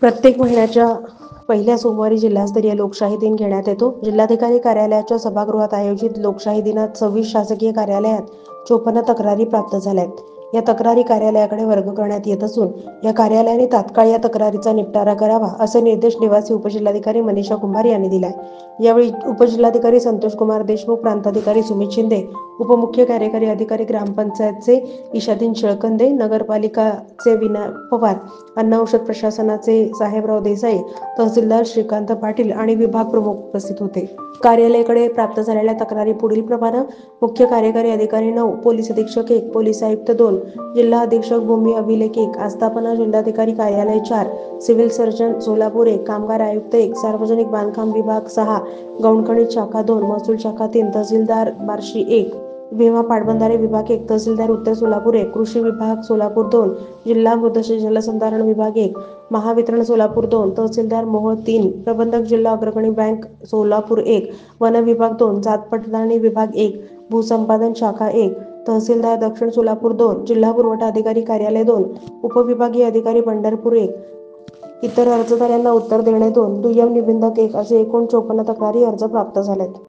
प्रत्येक महिन्याच्या पहिल्या सोमवारी जिल्हास्तरीय लोकशाही दिन घेण्यात येतो. जिल्हाधिकारी कार्यालयाच्या सभागृहात आयोजित लोकशाही दिनात 26 शासकीय कार्यालयात 54 तक्रारी प्राप्त झाल्यात. या तक्रारी कार्यालयाकडे वर्ग करण्यात येत असून या कार्यालयाने तात्काळ या तक्रारीचा निपटारा करावा असे निर्देश निवासी उपजिल्हाधिकारी मनीषा कुंभार यांनी दिले. यावेळी उपजिल्हाधिकारी संतोष कुमार देशमुख, प्रांताधिकारी सुमित शिंदे, उपमुख्य कार्यकारी अधिकारी ग्रामपंचायतचे ईशादीन शिळकंदे, नगरपालिकाचे विनय पवार, अन्न औषध प्रशासनाचे साहेबराव देसाई, तहसीलदार श्रीकांत पाटील आणि विभाग प्रमुख उपस्थित होते. कार्यालयाकडे प्राप्त झालेल्या तक्रारी पुढील प्रमाणे: मुख्य कार्यकारी अधिकारी 9, पोलीस अधीक्षक 1, पोलीस आयुक्त 2, जिल्हा अधीक्षक भूमी अभिलेख 1, आस्थापना जिल्हाधिकारी कार्यालय 4, सिव्हिल सर्जन सोलापूर 1, कामगार आयुक्त 1, सार्वजनिक बांधकाम विभाग 6, गौणखनिज शाखा 2, महसूल शाखा 3, तहसीलदार बार्शी 1, विमा पाटबंधारे विभाग 1, तहसीलदार उत्तर सोलापूर 1, कृषी विभाग सोलापूर 2, जिल्हा मृतदेह जलसंधारण विभाग 1, महावितरण सोलापूर 2, तहसीलदार मोहोळ 3, प्रबंधक जिल्हा अग्रगणी बँक सोलापूर 1, वन विभाग 2, जात पडताळणी विभाग 1, भूसंपादन शाखा 1, तहसीलदार दक्षिण सोलापूर 2, जिल्हा पुरवठा अधिकारी कार्यालय 2, उपविभागीय अधिकारी पंढरपूर 1, इतर अर्जदार यांना उत्तर देणे 2, दुय्यम निबंधक 1 असे एकूण 54 तक्रारी अर्ज प्राप्त झालेत.